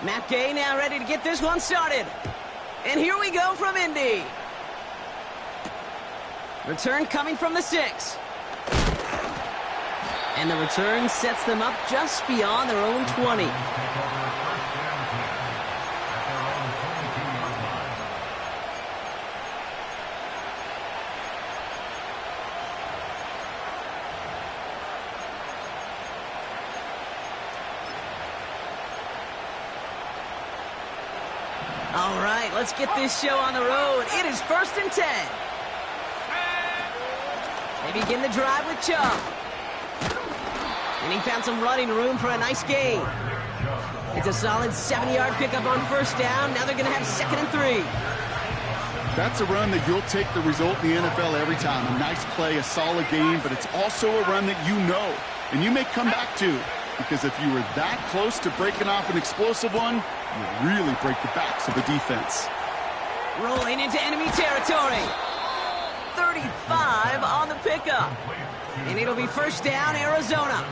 Matt Gay now ready to get this one started. And here we go from Indy. Return coming from the 6. And the return sets them up just beyond their own 20. All right, let's get this show on the road. It is 1st and 10. They begin the drive with Chubb. And he found some running room for a nice gain. It's a solid 70-yard pickup on 1st down. Now they're going to have 2nd and 3. That's a run that you'll take the result in the NFL every time. A nice play, a solid game, but it's also a run that you know, and you may come back to. Because if you were that close to breaking off an explosive one, you really break the backs of the defense. Rolling into enemy territory. 35 on the pickup. And it'll be 1st down, Arizona.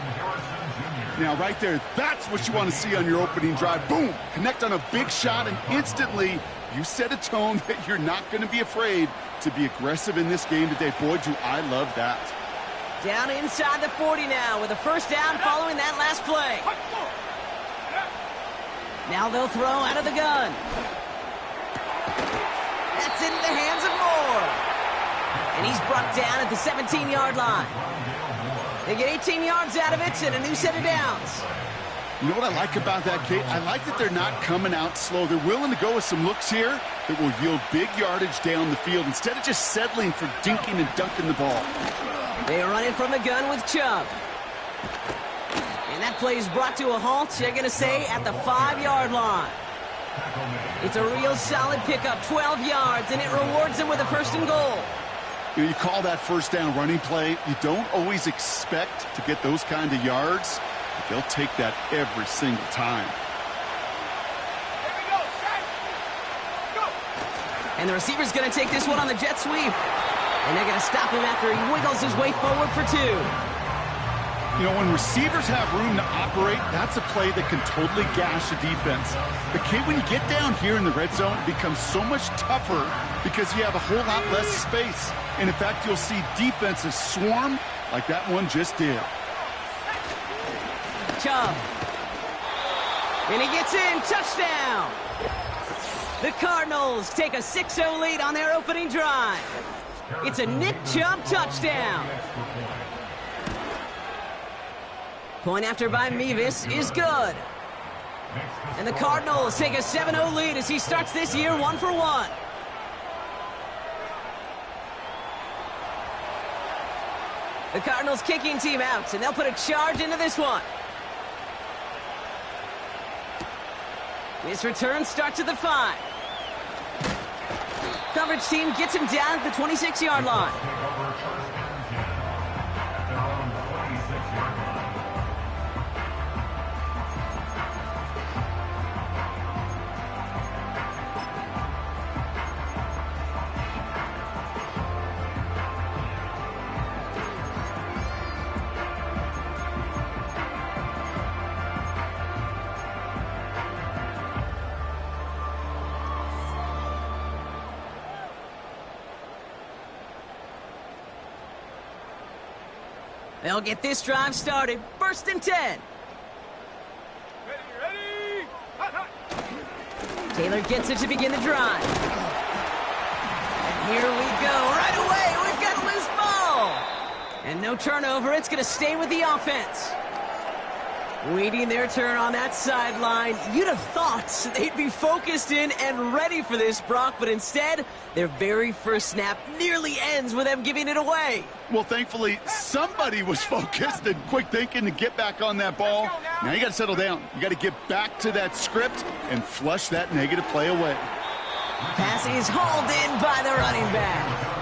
Now, right there, that's what you want to see on your opening drive. Boom! Connect on a big shot, and instantly you set a tone that you're not going to be afraid to be aggressive in this game today. Boy, do I love that. Down inside the 40 now with a 1st down following that last play. Now they'll throw out of the gun. That's into the hands of Moore. And he's brought down at the 17-yard line. They get 18 yards out of it and a new set of downs. You know what I like about that, Kate? I like that they're not coming out slow. They're willing to go with some looks here that will yield big yardage down the field instead of just settling for dinking and dunking the ball. They run it from the gun with Chubb. And that play is brought to a halt, they're going to say, at the 5-yard line. It's a real solid pickup, 12 yards, and it rewards them with a 1st and goal. You call that 1st down running play. You don't always expect to get those kind of yards, but they'll take that every single time. And the receiver's going to take this one on the jet sweep. And they're going to stop him after he wiggles his way forward for 2. You know, when receivers have room to operate, that's a play that can totally gash a defense. But, Kate, when you get down here in the red zone, it becomes so much tougher because you have a whole lot less space. And, in fact, you'll see defenses swarm like that one just did. Chubb. And he gets in. Touchdown. The Cardinals take a 6-0 lead on their opening drive. It's a Nick Chubb touchdown. Point after by Mevis is good. And the Cardinals take a 7-0 lead as he starts this year 1 for 1. The Cardinals kicking team out, and they'll put a charge into this one. This return starts at the 5. Coverage team gets him down at the 26-yard line. They'll get this drive started. 1st and 10. Ready. Taylor gets it to begin the drive. And here we go. Right away, we've got a loose ball. And no turnover. It's going to stay with the offense. Waiting their turn on that sideline. You'd have thought they'd be focused in and ready for this, Brock, but instead, their very first snap nearly ends with them giving it away. Well, thankfully, somebody was focused and quick thinking to get back on that ball. Now you got to settle down. You got to get back to that script and flush that negative play away. Pass is hauled in by the running back.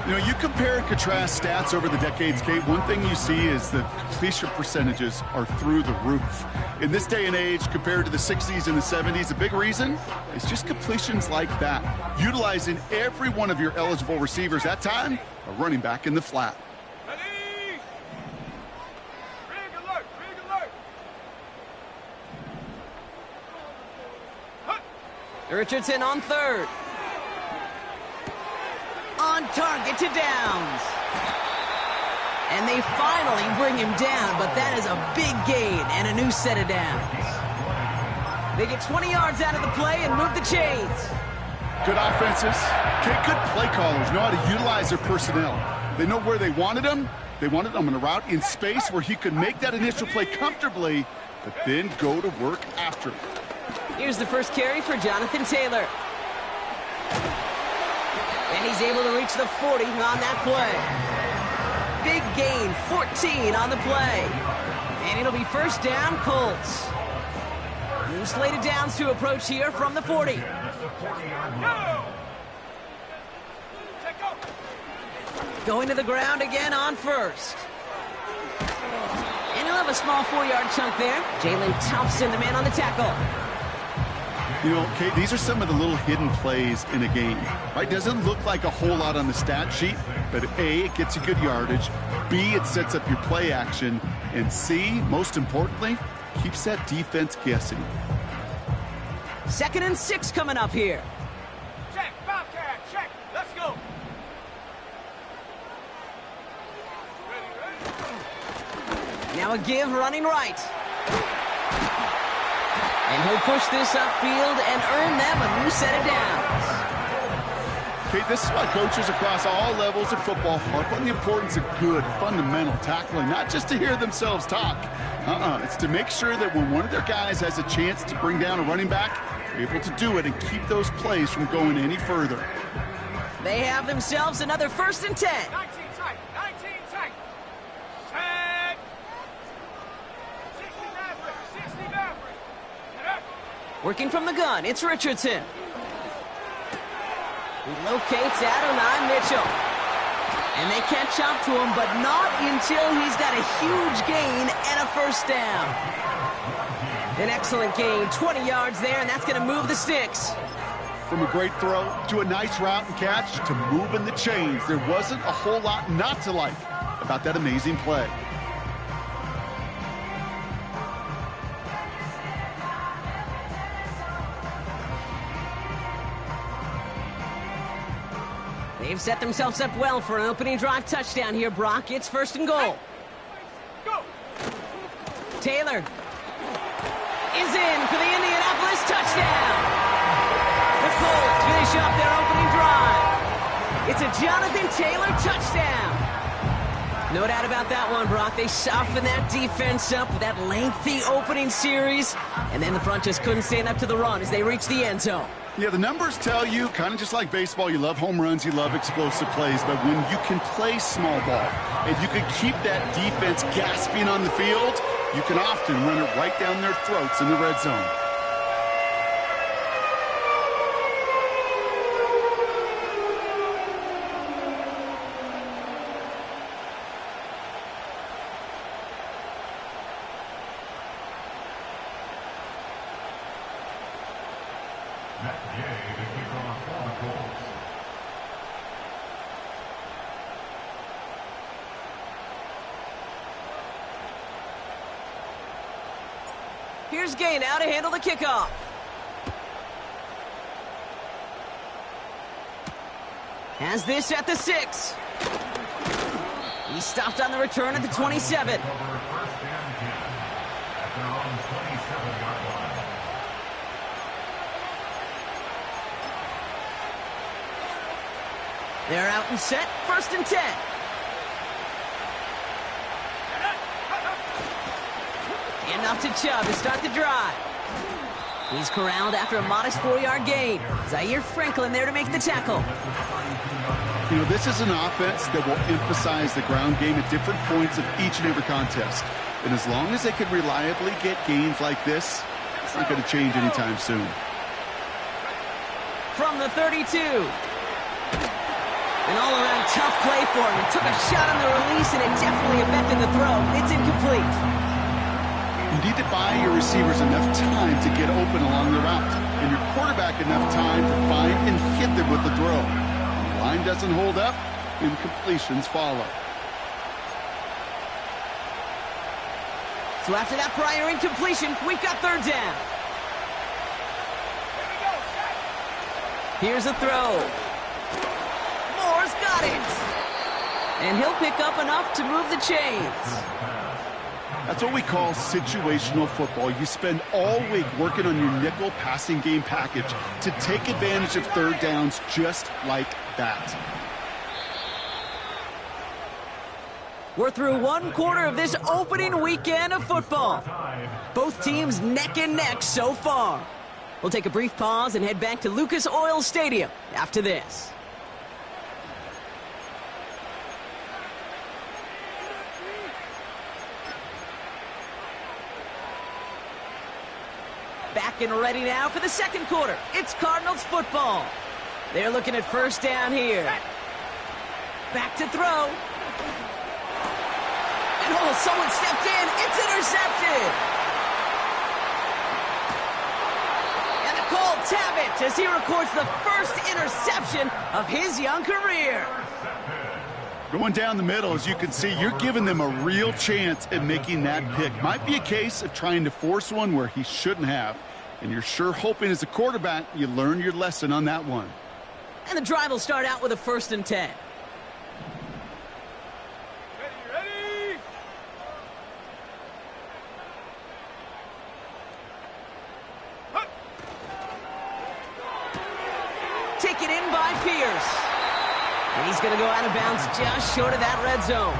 You know, you compare and contrast stats over the decades, Kate. One thing you see is that completion percentages are through the roof. In this day and age, compared to the 60s and the 70s, a big reason is just completions like that. Utilizing every one of your eligible receivers. That time, a running back in the flat. Ready. Rig alert. Richardson on third. On target to Downs. And they finally bring him down, but that is a big gain and a new set of downs. They get 20 yards out of the play and move the chains. Good offenses. Okay, good play callers know how to utilize their personnel. They know where they wanted him. They wanted him in a route in space where he could make that initial play comfortably, but then go to work after it. Here's the first carry for Jonathan Taylor. And he's able to reach the 40 on that play. Big gain, 14 on the play. And it'll be first down, Colts. New slated downs to approach here from the 40. Going to the ground again on first. And he'll have a small 4-yard chunk there. Jalen Thompson, the man on the tackle. You know, Kate, these are some of the little hidden plays in a game, right? Doesn't look like a whole lot on the stat sheet, but A, it gets you good yardage. B, it sets up your play action. And C, most importantly, keeps that defense guessing. 2nd and 6 coming up here. Check, Bobcat, check, let's go. Now a give running right. And he'll push this upfield and earn them a new set of downs. Okay, this is why coaches across all levels of football harp on the importance of good, fundamental tackling, not just to hear themselves talk. It's to make sure that when one of their guys has a chance to bring down a running back, they're able to do it and keep those plays from going any further. They have themselves another 1st and 10. 19 tight, 19 tight. Set. 60 Maverick, 60 Maverick. Get up. Working from the gun, it's Richardson. He locates Adonai Mitchell. And they catch up to him, but not until he's got a huge gain and a first down. An excellent gain, 20 yards there, and that's going to move the sticks. From a great throw to a nice route and catch to moving the chains, there wasn't a whole lot not to like about that amazing play. They've set themselves up well for an opening drive touchdown here, Brock. It's 1st and goal. Go. Taylor is in for the Indianapolis touchdown. The Colts finish up their opening drive. It's a Jonathan Taylor touchdown. No doubt about that one, Brock. They softened that defense up with that lengthy opening series, and then the front just couldn't stand up to the run as they reached the end zone. Yeah, the numbers tell you, kind of just like baseball, you love home runs, you love explosive plays, but when you can play small ball and you can keep that defense gasping on the field, you can often run it right down their throats in the red zone. Here's Gay now to handle the kickoff. Has this at the 6. He stopped on the return at the 27. They're out and set, 1st and 10. Enough to Chubb to start the drive. He's corralled after a modest 4-yard gain. Zaire Franklin there to make the tackle. You know, this is an offense that will emphasize the ground game at different points of each and every contest. And as long as they can reliably get gains like this, it's not going to change anytime soon. From the 32. An all-around tough play for him. He took a shot on the release, and it definitely affected the throw. It's incomplete. You need to buy your receivers enough time to get open along the route, and your quarterback enough time to find and hit them with the throw. When the line doesn't hold up, incompletions follow. So after that prior incompletion, we've got 3rd down. Here we go, set. Here's a throw. Moore's got it. And he'll pick up enough to move the chains. That's what we call situational football. You spend all week working on your nickel passing game package to take advantage of third downs just like that. We're through one quarter of this opening weekend of football. Both teams neck and neck so far. We'll take a brief pause and head back to Lucas Oil Stadium after this. Back and ready now for the second quarter. It's Cardinals football. They're looking at first down here. Back to throw. And oh, someone stepped in. It's intercepted. And the Colts have it as he records the first interception of his young career. Going down the middle, as you can see, you're giving them a real chance at making that pick. Might be a case of trying to force one where he shouldn't have. And you're sure hoping as a quarterback you learn your lesson on that one. And the drive will start out with a 1st and 10. Ready? Hup. Taken in by Pierce. And he's going to go out of bounds just short of that red zone.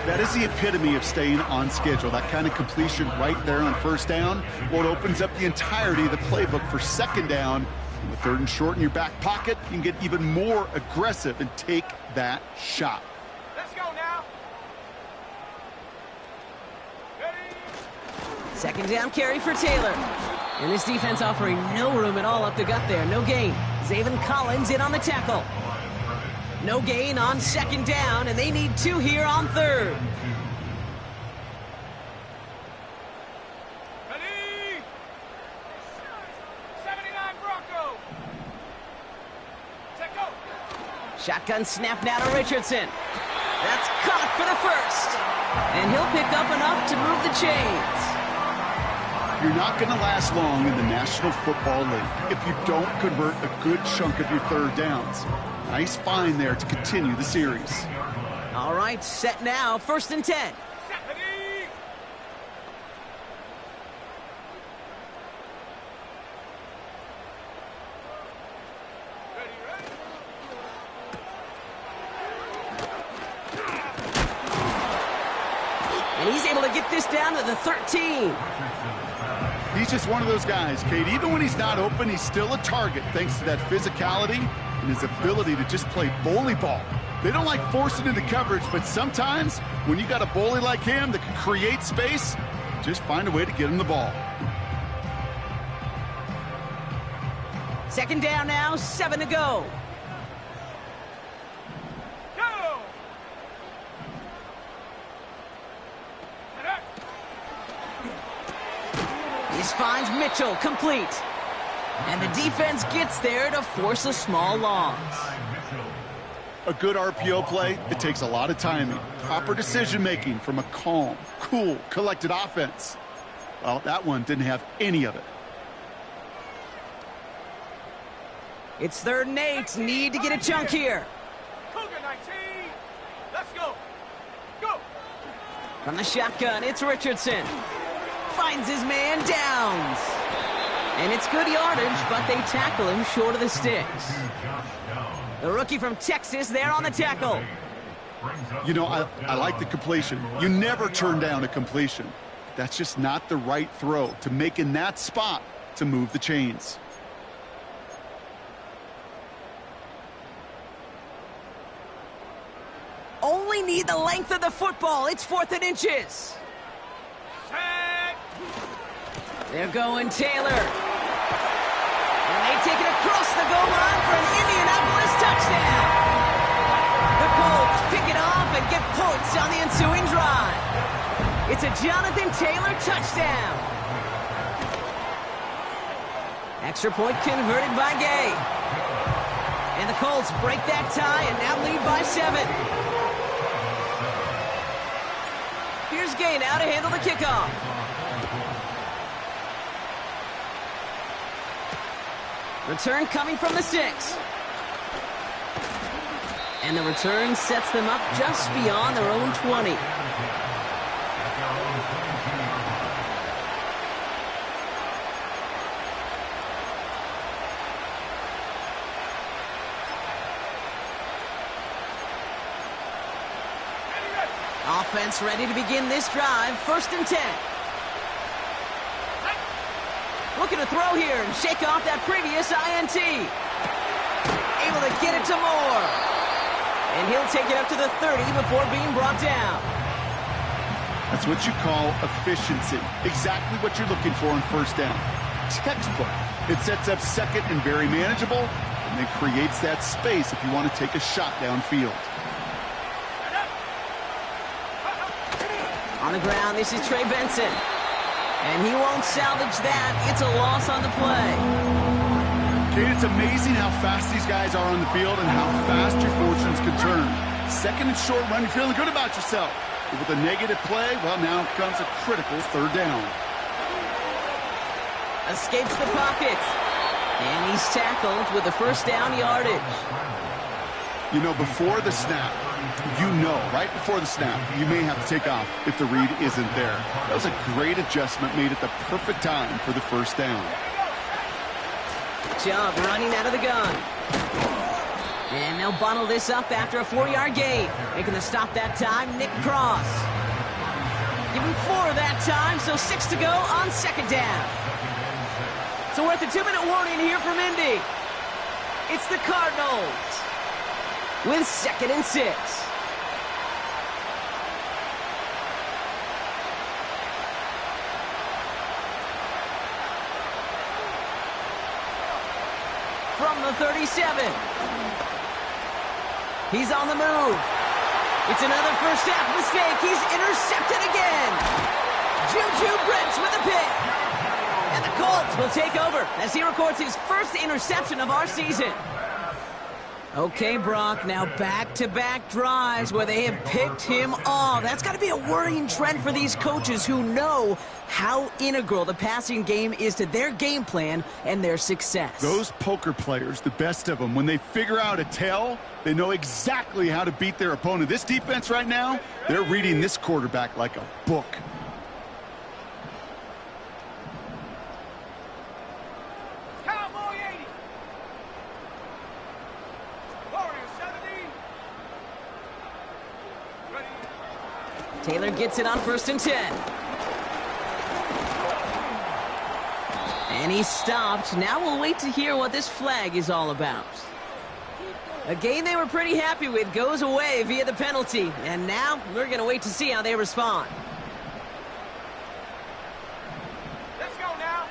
That is the epitome of staying on schedule. That kind of completion right there on first down. Well, it opens up the entirety of the playbook for second down. And with 3rd and short in your back pocket, you can get even more aggressive and take that shot. Let's go now. Ready? 2nd down carry for Taylor. And this defense offering no room at all up the gut there. No gain. Zaven Collins in on the tackle. No gain on 2nd down, and they need 2 here on 3rd. Ready? 79 Bronco. Set go. Shotgun snap now to Richardson. That's caught for the 1st. And he'll pick up enough to move the chains. You're not going to last long in the National Football League if you don't convert a good chunk of your third downs. Nice find there to continue the series. All right, set now, 1st and 10. Set. Ready? Ready? And he's able to get this down to the 13. He's just one of those guys, Kate. Even when he's not open, he's still a target thanks to that physicality and his ability to just play bully ball. They don't like forcing into coverage, but sometimes when you got a bully like him that can create space, just find a way to get him the ball. 2nd down now, 7 to go. Go! This finds Mitchell complete. And the defense gets there to force a small loss. A good RPO play, it takes a lot of timing, proper decision-making from a calm, cool, collected offense. Well, that one didn't have any of it. It's 3rd and 8. Need to get a chunk here. Cougar 19. Let's go. Go. From the shotgun, it's Richardson. Finds his man, Downs. And it's good yardage, but they tackle him short of the sticks. The rookie from Texas there on the tackle. You know, I like the completion. You never turn down a completion. That's just not the right throw to make in that spot to move the chains. Only need the length of the football. It's 4th and inches. Set. They're going Taylor. And they take it across the goal line for an Indianapolis touchdown. The Colts pick it off and get points on the ensuing drive. It's a Jonathan Taylor touchdown. Extra point converted by Gay. And the Colts break that tie and now lead by 7. Here's Gay now to handle the kickoff. Return coming from the 6. And the return sets them up just beyond their own 20. Offense ready to begin this drive. 1st and 10. Looking to throw here and shake off that previous INT. Able to get it to Moore. And he'll take it up to the 30 before being brought down. That's what you call efficiency. Exactly what you're looking for on 1st down. Textbook. It sets up 2nd and very manageable, and it creates that space if you want to take a shot downfield. On the ground, this is Trey Benson. And he won't salvage that. It's a loss on the play. Kate, it's amazing how fast these guys are on the field and how fast your fortunes can turn. 2nd and short run, you're feeling good about yourself. But with a negative play, well, now comes a critical 3rd down. Escapes the pocket. And he's tackled with the 1st down yardage. You know, before the snap, right before the snap, you may have to take off if the read isn't there. That was a great adjustment made at the perfect time for the 1st down. Chubb running out of the gun. And they'll bundle this up after a 4-yard gain. Making the stop that time, Nick Cross. Give him 4 that time, so 6 to go on 2nd down. So we're at the 2-minute warning here from Indy. It's the Cardinals with 2nd and 6. From the 37. He's on the move. It's another 1st half mistake. He's intercepted again. Juju Brents with a pick. And the Colts will take over as he records his 1st interception of our season. Okay, Brock, now back-to-back drives where they have picked him off. That's got to be a worrying trend for these coaches who know how integral the passing game is to their game plan and their success. Those poker players, the best of them, when they figure out a tell, they know exactly how to beat their opponent. This defense right now, they're reading this quarterback like a book. Taylor gets it on 1st and 10. And he's stopped. Now we'll wait to hear what this flag is all about. A game they were pretty happy with goes away via the penalty. And now we're going to wait to see how they respond. Let's go now.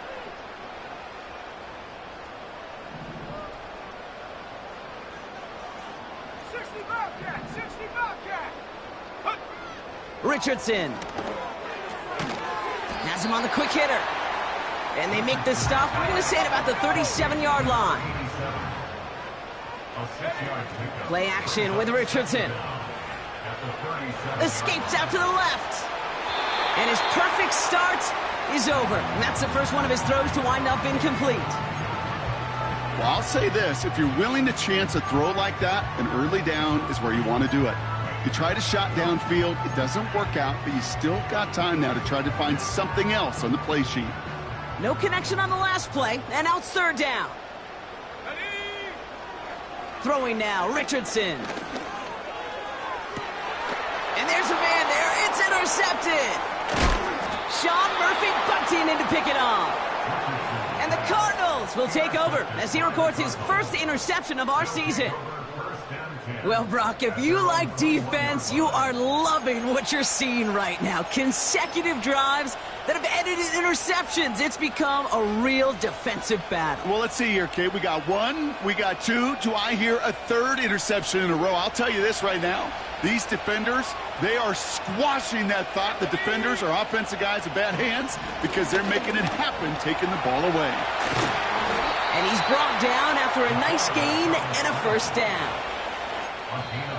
Richardson has him on the quick hitter. And they make this stop, we're going to say, at about the 37-yard line. Play action with Richardson. Escapes out to the left. And his perfect start is over. And that's the first one of his throws to wind up incomplete. Well, I'll say this. If you're willing to chance a throw like that, an early down is where you want to do it. You try to shot downfield, it doesn't work out, but you still got time now to try to find something else on the play sheet. No connection on the last play, and now it's 3rd down. Throwing now, Richardson. And there's a man there, it's intercepted. Sean Murphy bunting in to pick it off. And the Cardinals will take over as he records his 1st interception of our season. Well, Brock, if you like defense, you are loving what you're seeing right now. Consecutive drives that have ended in interceptions. It's become a real defensive battle. Well, let's see here, Kate. We got 1, we got 2. Do I hear a 3rd interception in a row? I'll tell you this right now. These defenders, they are squashing that thought the defenders are offensive guys with bad hands because they're making it happen, taking the ball away. And he's brought down after a nice gain and a 1st down.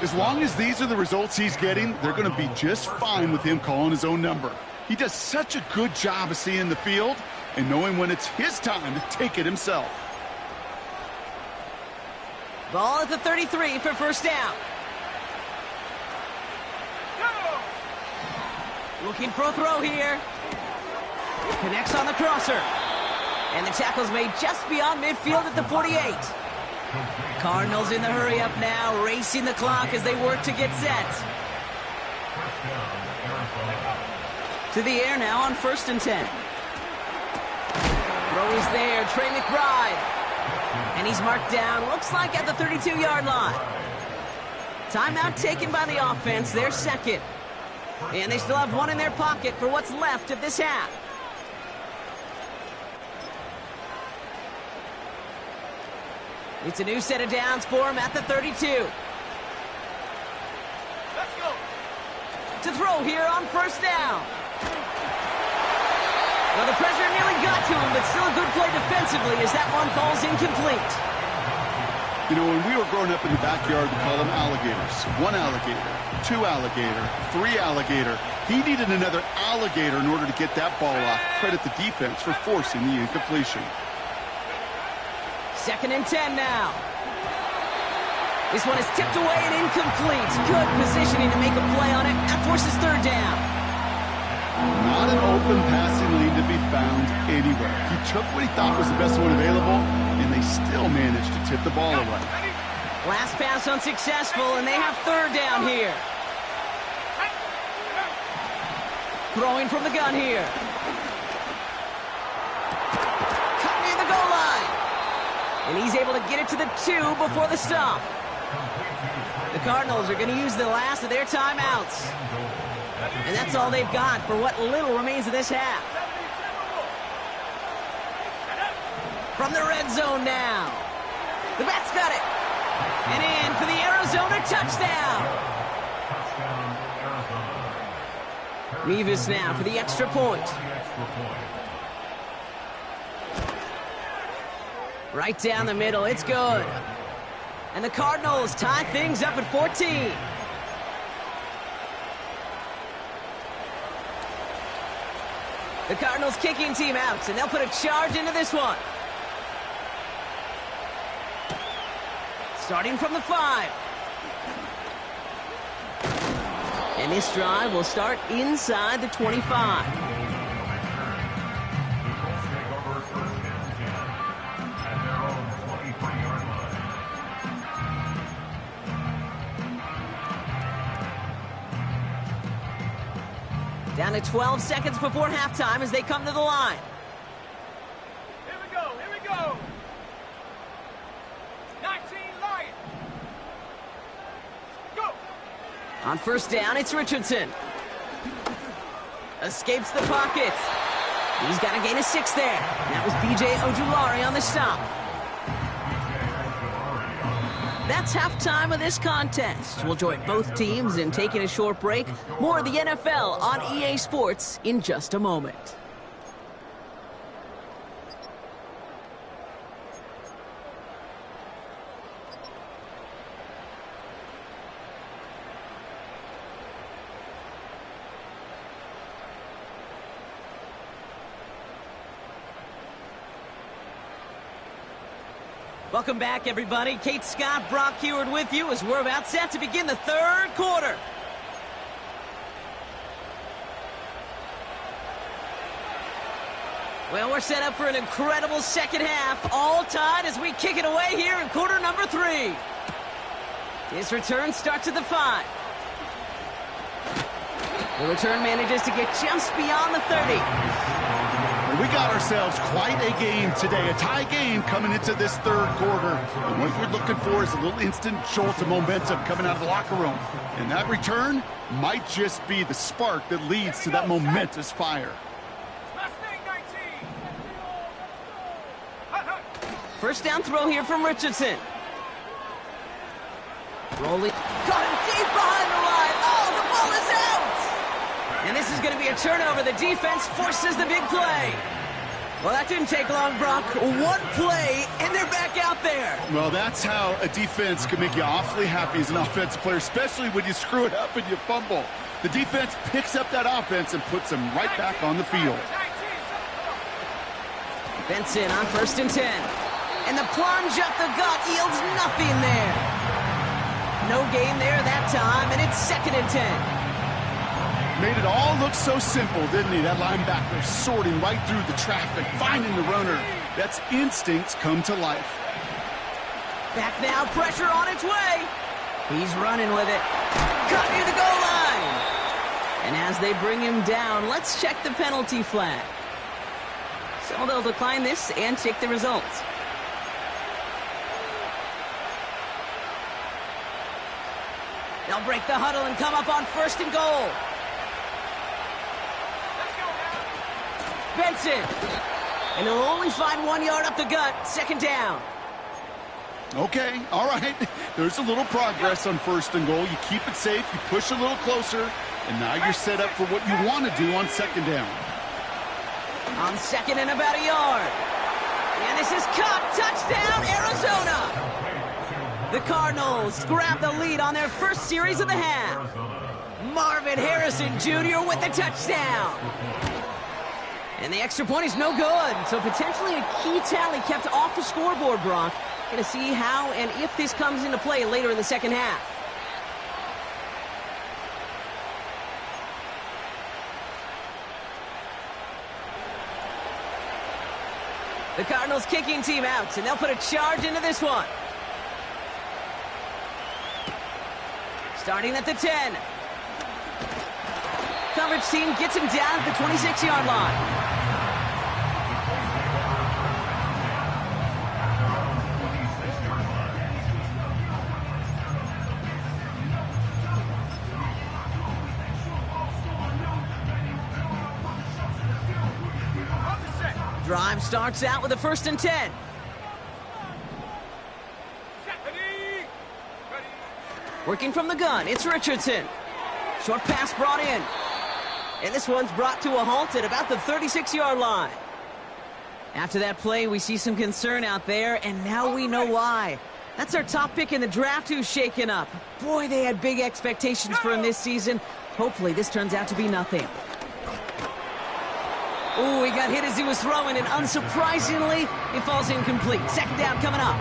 As long as these are the results he's getting, they're going to be just fine with him calling his own number. He does such a good job of seeing the field and knowing when it's his time to take it himself. Ball at the 33 for first down. Looking for a throw here. Connects on the crosser. And the tackle's made just beyond midfield at the 48. Cardinals in the hurry up now, racing the clock as they work to get set. To the air now on 1st and 10. Throw is there, Trey McBride. And he's marked down, looks like at the 32-yard line. Timeout taken by the offense, their second. And they still have one in their pocket for what's left of this half. It's a new set of downs for him at the 32. Let's go. To throw here on first down. Well, the pressure nearly got to him, but still a good play defensively as that one falls incomplete. You know, when we were growing up in the backyard, we called them alligators. 1 alligator, 2 alligator, 3 alligator. He needed another alligator in order to get that ball off. Credit the defense for forcing the incompletion. 2nd and 10 now. This one is tipped away and incomplete. Good positioning to make a play on it. That forces 3rd down. Not an open passing lane to be found anywhere. He took what he thought was the best one available, and they still managed to tip the ball away. Last pass unsuccessful, and they have 3rd down here. Throwing from the gun here. Cut near the goal line. And he's able to get it to the 2 before the stop. The Cardinals are going to use the last of their timeouts. And that's all they've got for what little remains of this half. From the red zone now. The Bats got it. And in for the Arizona touchdown. Mevis now for the extra point. Right down the middle, it's good. And the Cardinals tie things up at 14. The Cardinals kicking team out, and they'll put a charge into this one. Starting from the 5. And this drive will start inside the 25. Down to 12 seconds before halftime as they come to the line. Here we go, here we go. 19 Lions. Go. On first down, it's Richardson. Escapes the pocket. He's got to gain a 6 there. That was B.J. Ojulari on the stop. That's halftime of this contest. We'll join both teams in taking a short break. More of the NFL on EA Sports in just a moment. Welcome back, everybody. Kate Scott, Brock Heward with you as we're about set to begin the 3rd quarter. Well, we're set up for an incredible second half, all tied as we kick it away here in quarter number 3. This return starts at the 5. The return manages to get just beyond the 30. We got ourselves quite a game today, a tie game coming into this 3rd quarter. And what you're looking for is a little instant jolt of momentum coming out of the locker room. And that return might just be the spark that leads to that momentous fire. First down throw here from Richardson. Rolling. Got him deep behind the line. Oh, the ball is out! And this is going to be a turnover. The defense forces the big play. Well, that didn't take long, Brock. One play, and they're back out there. Well, that's how a defense can make you awfully happy as an offensive player, especially when you screw it up and you fumble. The defense picks up that offense and puts them right back on the field. Benson on 1st and 10. And the plunge up the gut yields nothing there. No gain there that time, and it's 2nd and 10. Made it all look so simple, didn't he? That linebacker sorting right through the traffic, finding the runner. That's instincts come to life. Back now, pressure on its way. He's running with it. Cut near the goal line. And as they bring him down, let's check the penalty flag. So they'll decline this and check the results. They'll break the huddle and come up on 1st and goal. Benson. And he'll only find 1 yard up the gut. 2nd down. Okay, all right. There's a little progress on 1st and goal. You keep it safe, you push a little closer, and now you're set up for what you want to do on 2nd down. On 2nd and about a yard. And this is caught. Touchdown, Arizona. The Cardinals grab the lead on their first series of the half. Marvin Harrison Jr. with the touchdown. And the extra point is no good. So potentially a key tally kept off the scoreboard, Brock. Going to see how and if this comes into play later in the second half. The Cardinals kicking team out, and they'll put a charge into this one. Starting at the 10. Coverage team gets him down at the 26-yard line. Drive starts out with a 1st and 10. Working from the gun, it's Richardson. Short pass brought in. And this one's brought to a halt at about the 36-yard line. After that play, we see some concern out there, and now we know why. That's our top pick in the draft who's shaken up. Boy, they had big expectations for him this season. Hopefully this turns out to be nothing. Ooh, he got hit as he was throwing, and unsurprisingly, it falls incomplete. 2nd down coming up.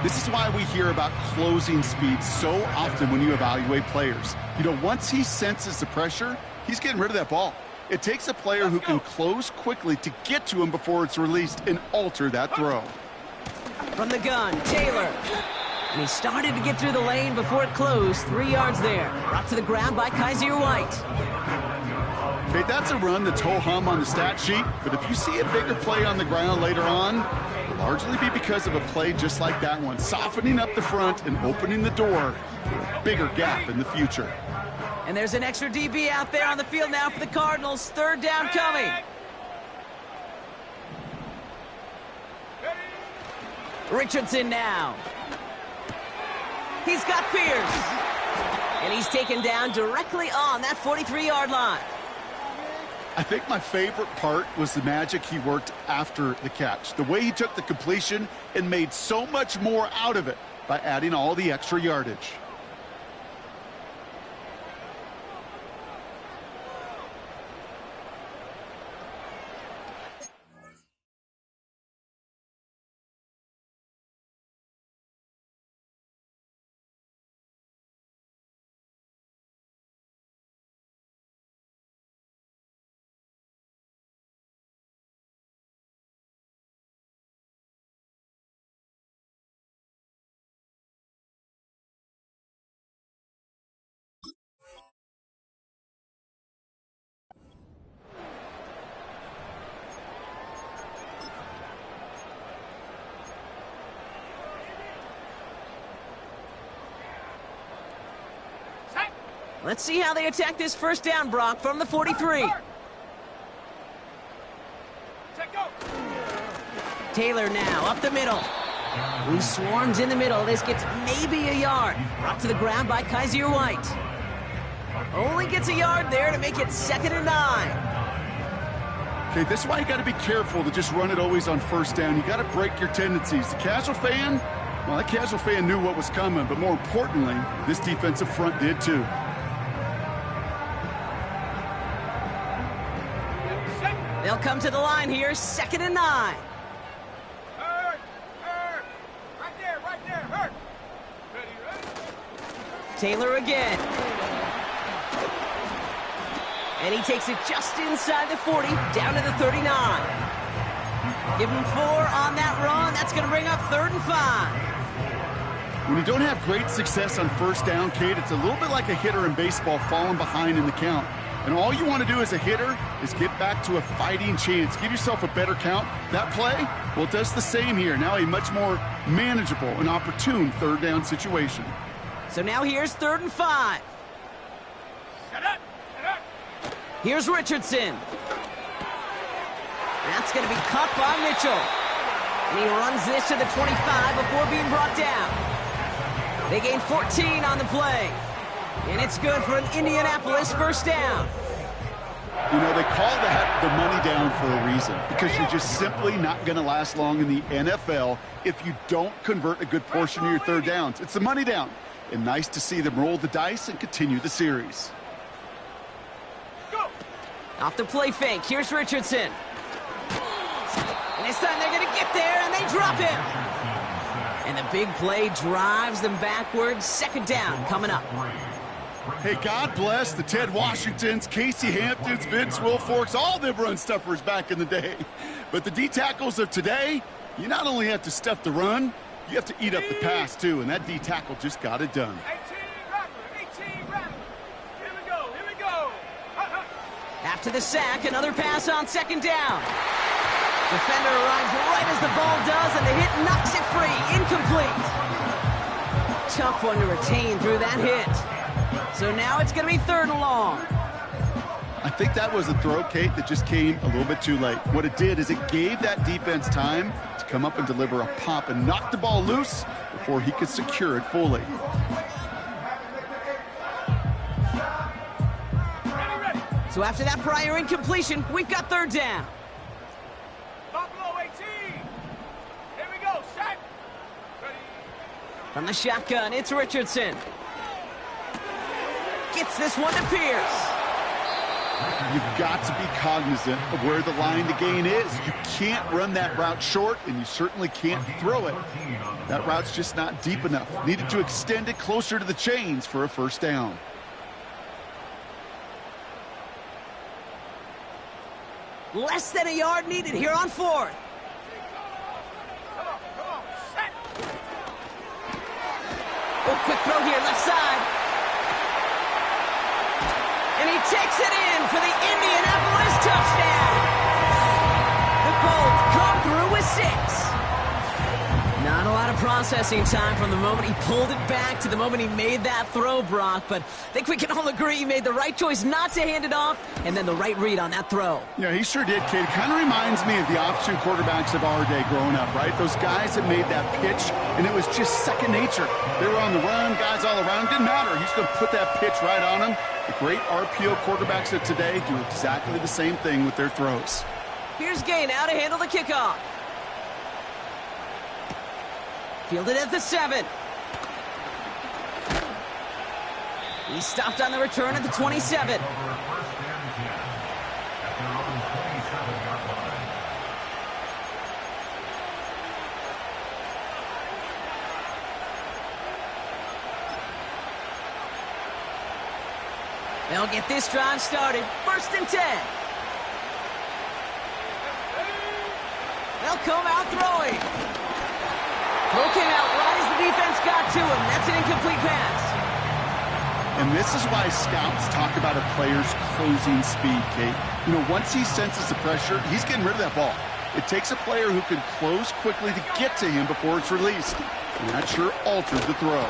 This is why we hear about closing speed so often when you evaluate players. You know, once he senses the pressure, he's getting rid of that ball. It takes a player who can close quickly to get to him before it's released and alter that throw. From the gun, Taylor. And he started to get through the lane before it closed. 3 yards there. Brought to the ground by Kaiser White. Okay, that's a run that's ho-hum on the stat sheet, but if you see a bigger play on the ground later on, it'll largely be because of a play just like that one, softening up the front and opening the door for a bigger gap in the future. And there's an extra DB out there on the field now for the Cardinals. 3rd down coming. Richardson now. He's got Pierce. And he's taken down directly on that 43-yard line. I think my favorite part was the magic he worked after the catch. The way he took the completion and made so much more out of it by adding all the extra yardage. Let's see how they attack this 1st down, Brock, from the 43. Taylor now up the middle. Who swarms in the middle. This gets maybe a yard. Brought to the ground by Kaiser White. Only gets a yard there to make it 2nd and 9. Okay, this is why you got to be careful to just run it always on 1st down. You got to break your tendencies. The casual fan, well, that casual fan knew what was coming, but more importantly, this defensive front did too. They'll come to the line here, 2nd and 9. Taylor again. And he takes it just inside the 40, down to the 39. Give him 4 on that run. That's going to bring up 3rd and 5. When you don't have great success on first down, Kate, it's a little bit like a hitter in baseball falling behind in the count. And all you want to do as a hitter is get back to a fighting chance. Give yourself a better count. That play, well, it does the same here. Now a much more manageable and opportune 3rd down situation. So now here's 3rd and 5. Set up. Here's Richardson. That's going to be cut by Mitchell. And he runs this to the 25 before being brought down. They gain 14 on the play. And it's good for an Indianapolis 1st down. You know, they call that the money down for a reason, because you're just simply not going to last long in the NFL if you don't convert a good portion of your 3rd downs. It's the money down. And nice to see them roll the dice and continue the series. Off the play fake, here's Richardson. And this time they're going to get there, and they drop him. And the big play drives them backwards. 2nd down coming up. Hey, God bless the Ted Washingtons, Casey Hamptons, Vince Wilforks, all them run stuffers back in the day. But the D-tackles of today, you not only have to stuff the run, you have to eat up the pass, too. And that D-tackle just got it done. 18 Rattler. Here we go. After the sack, another pass on 2nd down. Defender arrives right as the ball does, and the hit knocks it free. Incomplete. Tough one to retain through that hit. So now it's going to be 3rd and long. I think that was a throw, Kate, that just came a little bit too late. What it did is it gave that defense time to come up and deliver a pop and knock the ball loose before he could secure it fully. Ready. So after that prior incompletion, we've got 3rd down. Buffalo 18. Here we go. Set. Ready. From the shotgun, it's Richardson. Gets this one to Pierce. You've got to be cognizant of where the line to gain is. You can't run that route short, and you certainly can't throw it. That route's just not deep enough. Needed to extend it closer to the chains for a 1st down. Less than a yard needed here on 4th. Come on. Set. Oh, quick throw here, left side. And he takes it in for the Indianapolis touchdown. The Colts come through with 6. Not a lot of processing time from the moment he pulled it back to the moment he made that throw, Brock. But I think we can all agree he made the right choice not to hand it off, and then the right read on that throw. Yeah, he sure did, Kate. It kind of reminds me of the option quarterbacks of our day growing up, right? Those guys that made that pitch, and it was just second nature. They were on the run, guys all around. Didn't matter. He's going to put that pitch right on him. The great RPO quarterbacks of today do exactly the same thing with their throws. Here's Gay now to handle the kickoff. Fielded at the 7. He stopped on the return at the 27. They'll get this drive started. 1st and 10. They'll come out throwing. Throw came out right as the defense got to him. That's an incomplete pass. And this is why scouts talk about a player's closing speed, Kate. You know, once he senses the pressure, he's getting rid of that ball. It takes a player who can close quickly to get to him before it's released. And that sure altered the throw.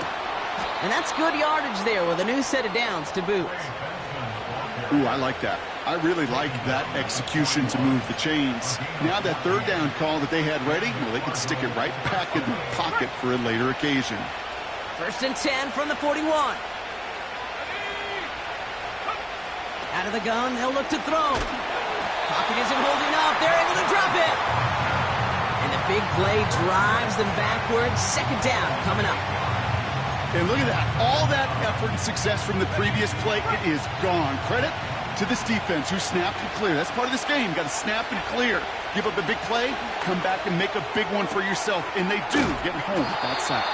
And that's good yardage there with a new set of downs to boot. Ooh, I like that. I really like that execution to move the chains. Now that 3rd down call that they had ready, well, they could stick it right back in the pocket for a later occasion. 1st and 10 from the 41. Out of the gun, they'll look to throw. Pocket isn't holding up. They're able to drop it. And the big play drives them backwards. 2nd down coming up. And look at that. All that effort and success from the previous play, it is gone. Credit to this defense who snapped and clear. That's part of this game. Got to snap and clear. Give up a big play, come back and make a big one for yourself. And they do get home outside.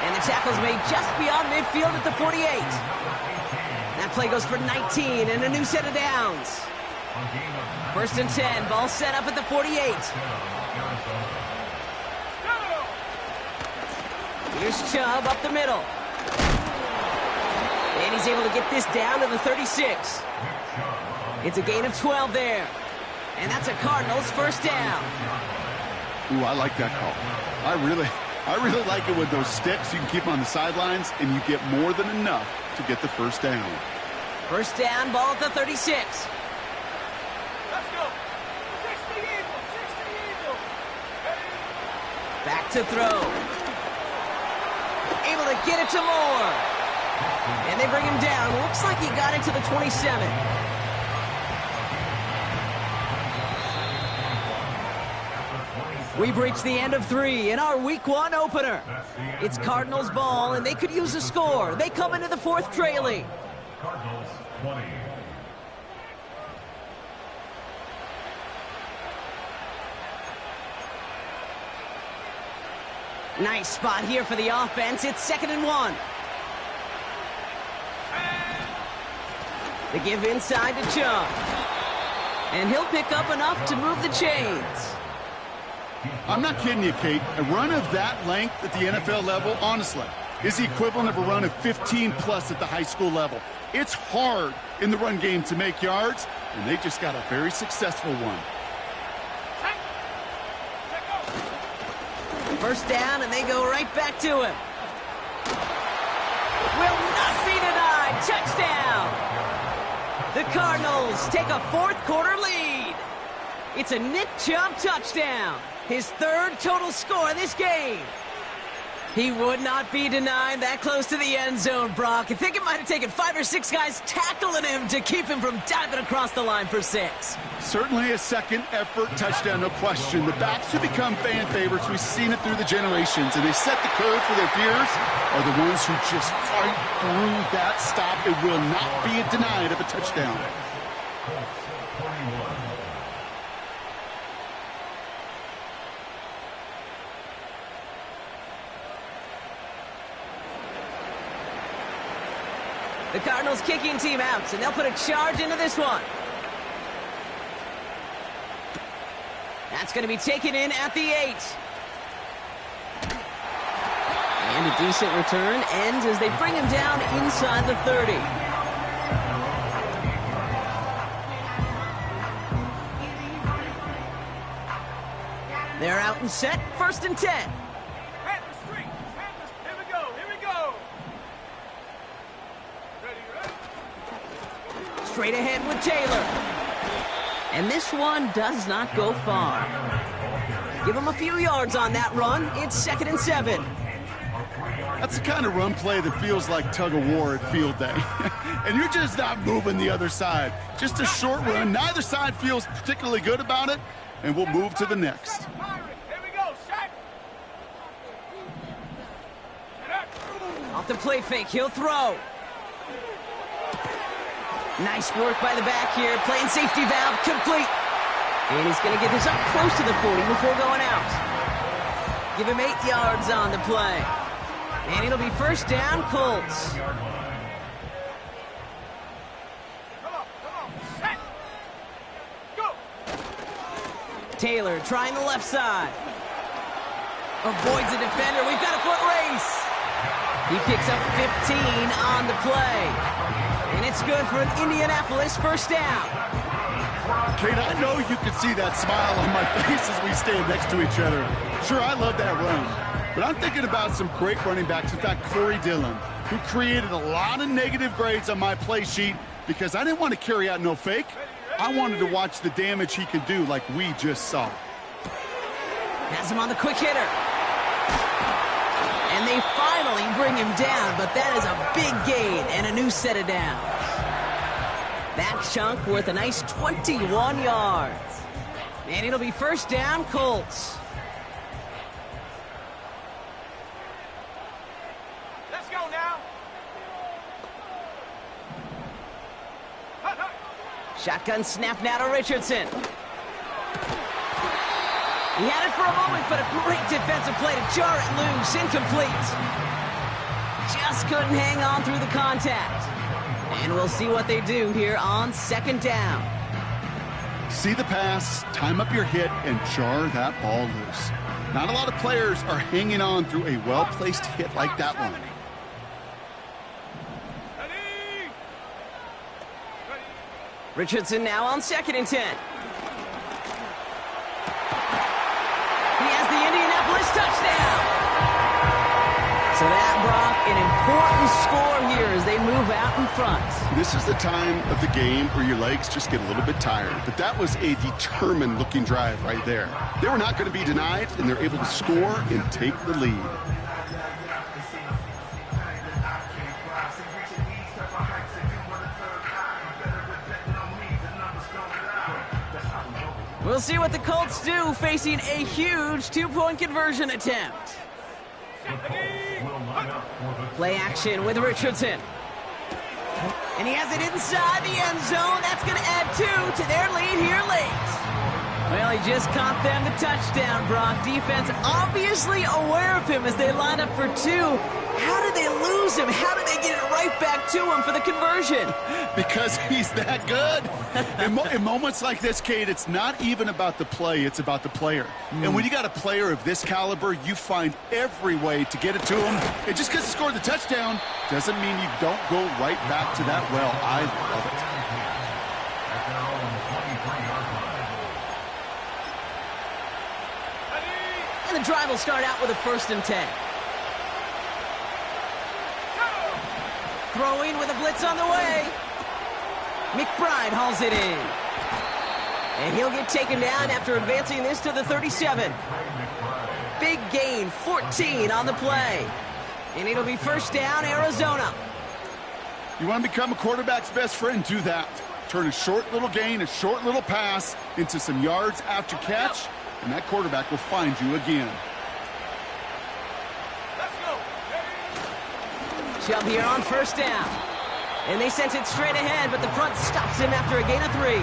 And the tackle's made just beyond midfield at the 48. That play goes for 19 and a new set of downs. 1st and 10, ball set up at the 48. Here's Chubb up the middle. And he's able to get this down to the 36. It's a gain of 12 there. And that's a Cardinals first down. Ooh, I like that call. I really like it with those sticks. You can keep them on the sidelines, and you get more than enough to get the first down. First down, ball at the 36. Let's go. 60 Eagles, 60 Eagles. Back to throw. Able to get it to Moore. And they bring him down. Looks like he got it to the 27. We've reached the end of 3 in our Week 1 opener. It's Cardinals ball, and they could use a score. They come into the 4th trailing. Cardinals 20. Nice spot here for the offense. It's 2nd and 1. The give inside to Chubb. And he'll pick up enough to move the chains. I'm not kidding you, Kate. A run of that length at the NFL level, honestly, is the equivalent of a run of 15-plus at the high school level. It's hard in the run game to make yards, and they just got a very successful one. First down, and they go right back to him. Will not be denied. Touchdown! The Cardinals take a 4th quarter lead. It's a Nick Chubb touchdown. His 3rd total score in this game. He would not be denied that close to the end zone, Brock. I think it might have taken 5 or 6 guys tackling him to keep him from diving across the line for 6. Certainly a second effort touchdown, no question. The backs who become fan favorites, we've seen it through the generations, and they set the code for their peers, are the ones who just fight through that stop. It will not be denied of a touchdown. The Cardinals kicking team out, and they'll put a charge into this one. That's going to be taken in at the 8. And a decent return ends as they bring him down inside the 30. They're out and set, 1st and 10. Panthers 3. Panthers, here we go, here we go. Ready? Straight ahead with Taylor. And this one does not go far. Give him a few yards on that run. It's 2nd and 7. That's the kind of run play that feels like tug-of-war at field day. And you're just not moving the other side. Just a short run. Neither side feels particularly good about it, and we'll move to the next. Here we go, set. Off the play fake, he'll throw. Nice work by the back here, playing safety valve complete. And he's going to get this up close to the 40 before going out. Give him 8 yards on the play. And it'll be first down, Colts. Come on, set. Go. Taylor trying the left side. Avoids a defender. We've got a foot race. He picks up 15 on the play. And it's good for an Indianapolis first down. Kate, I know you can see that smile on my face as we stand next to each other. Sure, I love that run. But I'm thinking about some great running backs. In fact, Corey Dillon, who created a lot of negative grades on my play sheet because I didn't want to carry out no fake. I wanted to watch the damage he could do like we just saw. Has him on the quick hitter. And they finally bring him down, but that is a big gain and a new set of downs. That chunk worth a nice 21 yards. And it'll be first down, Colts. Let's go now. Shotgun snap now to Richardson. He had it for a moment, but a great defensive play to jar it loose. Incomplete. Just couldn't hang on through the contact. And we'll see what they do here on second down. See the pass, time up your hit, and jar that ball loose. Not a lot of players are hanging on through a well-placed hit like that one. Richardson now on 2nd and 10. He has the Indianapolis touchdown. So that, Brock, an important score here as they move out in front. This is the time of the game where your legs just get a little bit tired. But that was a determined-looking drive right there. They were not going to be denied, and they're able to score and take the lead. We'll see what the Colts do facing a huge two-point conversion attempt. Play action with Richardson. And he has it inside the end zone. That's going to add 2 to their lead here late. Well, he just caught them the touchdown, Brock. Defense obviously aware of him as they line up for 2. How did they lose him? How did they get it right back to him for the conversion? Because he's that good. In moments like this, Kate, it's not even about the play, it's about the player. And when you got a player of this caliber, you find every way to get it to him. And just because he scored the touchdown doesn't mean you don't go right back to that well. I love it. And the drive will start out with a 1st and 10. Throwing with a blitz on the way. McBride hauls it in. And he'll get taken down after advancing this to the 37. Big gain, 14 on the play. And it'll be 1st down, Arizona. You want to become a quarterback's best friend? Do that. Turn a short little gain, a short little pass into some yards after catch, and that quarterback will find you again. Chubb here on 1st down. And they sent it straight ahead, but the front stops him after a gain of 3.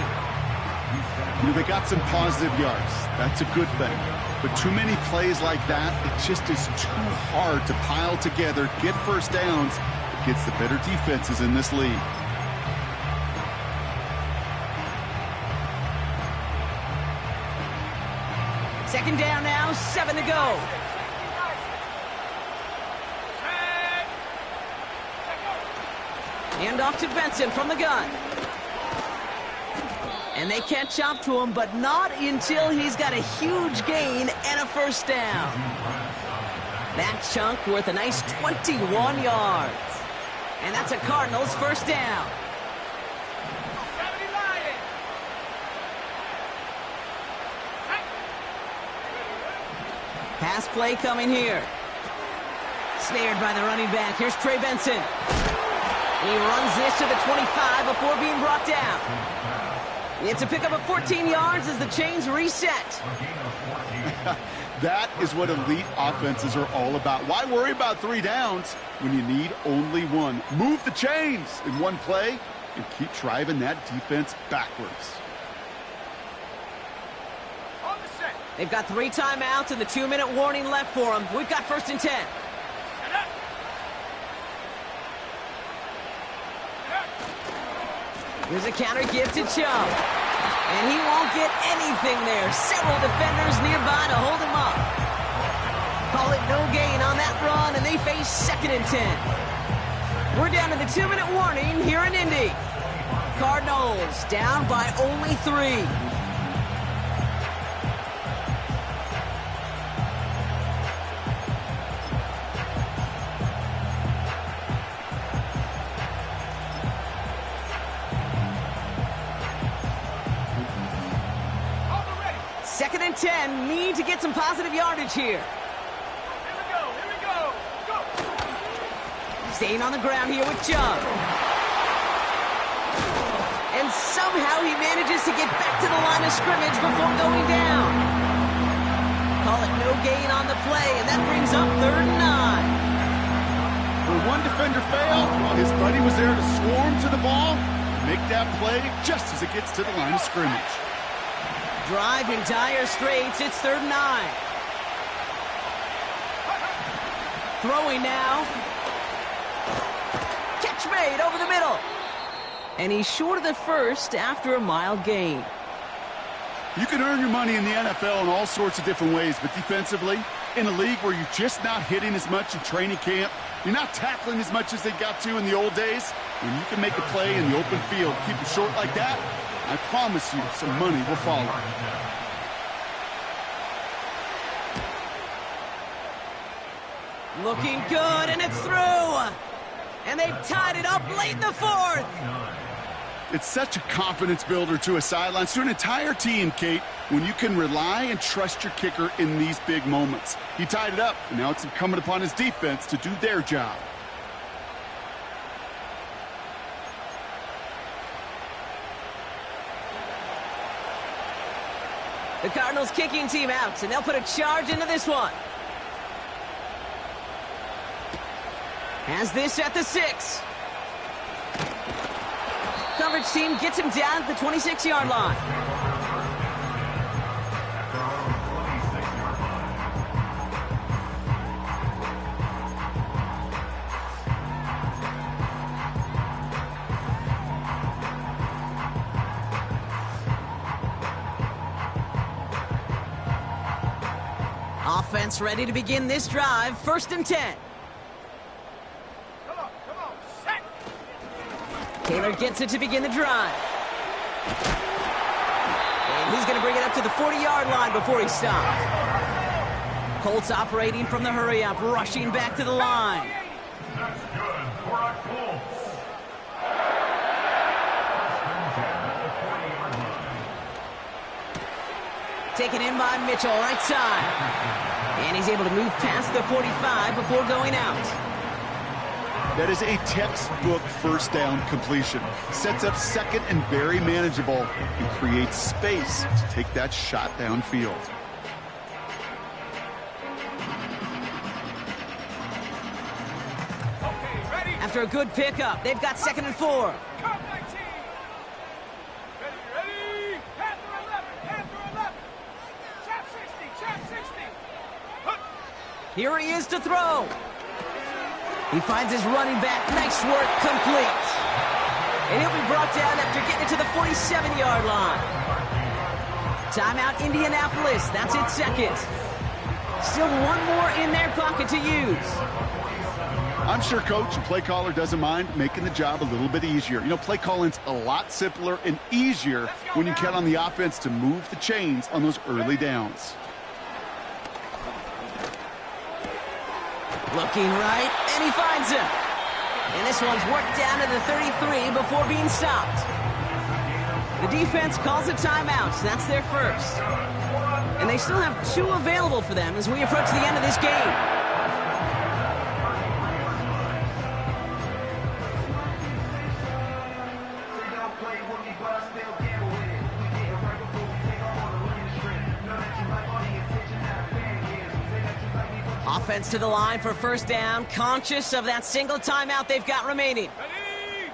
You know, they got some positive yards. That's a good thing. But too many plays like that, it just is too hard to pile together, get 1st downs. It gets the better defenses in this league. Second down now, 7 to go. Hand off to Benson from the gun. And they catch up to him, but not until he's got a huge gain and a 1st down. That chunk worth a nice 21 yards. And that's a Cardinals 1st down. Pass play coming here. Snared by the running back. Here's Trey Benson. He runs this to the 25 before being brought down. It's a pickup of 14 yards as the chains reset. That is what elite offenses are all about. Why worry about 3 downs when you need only 1? Move the chains in one play and keep driving that defense backwards. They've got 3 timeouts and the 2-minute warning left for them. We've got 1st and 10. Here's a counter give to Chubb. And he won't get anything there. Several defenders nearby to hold him up. Call it no gain on that run, and they face 2nd and 10. We're down to the 2-minute warning here in Indy. Cardinals down by only 3. Second and 10, need to get some positive yardage here. Here we go, go! Staying on the ground here with Chubb. And somehow he manages to get back to the line of scrimmage before going down. Call it no gain on the play, and that brings up 3rd and 9. When one defender failed, his buddy was there to swarm to the ball, make that play just as it gets to the line of scrimmage. Driving dire straits, it's 3rd and 9. Throwing now. Catch made over the middle. And he's short of the first after a mild gain. You can earn your money in the NFL in all sorts of different ways, but defensively, in a league where you're just not hitting as much in training camp, you're not tackling as much as they got to in the old days, when you can make a play in the open field, keep it short like that, I promise you some money will follow. Looking good, and it's through! And they've tied it up late in the 4th! It's such a confidence builder to a sideline, to an entire team, Kate, when you can rely and trust your kicker in these big moments. He tied it up, and now it's incumbent upon his defense to do their job. The Cardinals kicking team out, and they'll put a charge into this one. Has this at the 6. Coverage team gets him down at the 26-yard line. Offense ready to begin this drive. 1st and 10. Come on, set. Taylor gets it to begin the drive. And he's going to bring it up to the 40-yard line before he stops. Colts operating from the hurry-up, rushing back to the line. That's good for a Colts. Taken in by Mitchell, right side. And he's able to move past the 45 before going out. That is a textbook first down completion. Sets up second and very manageable and creates space to take that shot downfield. Okay, ready. After a good pickup, they've got 2nd and 4. Come, 19. Ready. Panther 11. Chap 60. Here he is to throw. He finds his running back. Nice work, complete. And he'll be brought down after getting it to the 47-yard line. Timeout, Indianapolis. That's its 2nd. Still one more in their pocket to use. I'm sure coach and play caller doesn't mind making the job a little bit easier. You know, play calling's a lot simpler and easier when you count on the offense to move the chains on those early downs. Looking right, and he finds him. And this one's worked down to the 33 before being stopped. The defense calls a timeout. That's their first. And they still have 2 available for them as we approach the end of this game. Offense to the line for first down, conscious of that single timeout they've got remaining. Ready.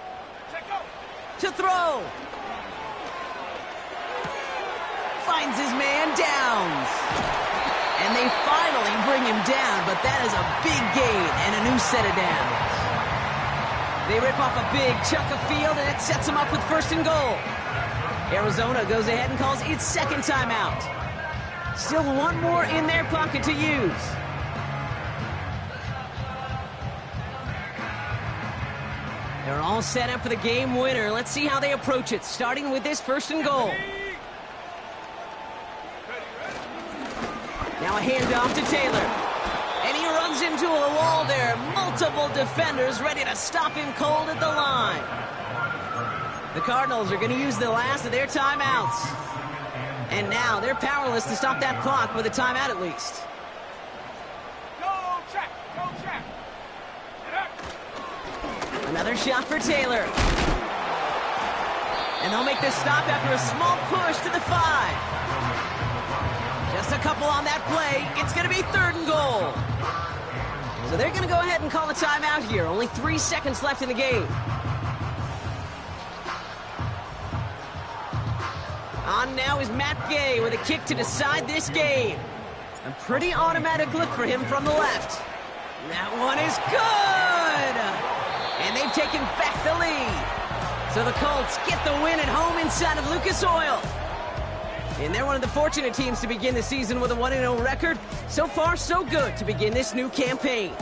Check out. To throw. Finds his man, Downs. And they finally bring him down, but that is a big gain and a new set of downs. They rip off a big chunk of field, and it sets them up with 1st and goal. Arizona goes ahead and calls its 2nd timeout. Still one more in their pocket to use. They're all set up for the game winner. Let's see how they approach it, starting with this 1st and goal. Now a handoff to Taylor. And he runs into a wall there. Multiple defenders ready to stop him cold at the line. The Cardinals are going to use the last of their timeouts. And now they're powerless to stop that clock with a timeout at least. Go check. Another shot for Taylor. And they'll make this stop after a small push to the 5. Just a couple on that play. It's going to be 3rd and goal. So they're going to go ahead and call a timeout here. Only 3 seconds left in the game. On now is Matt Gay with a kick to decide this game. A pretty automatic look for him from the left. That one is good! And they've taken back the lead. So the Colts get the win at home inside of Lucas Oil. And they're one of the fortunate teams to begin the season with a 1-0 record. So far, so good to begin this new campaign.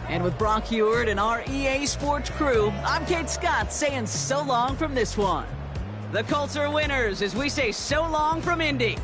And with Brock Heward and our EA Sports crew, I'm Kate Scott saying so long from this one. The Colts are winners as we say so long from Indy.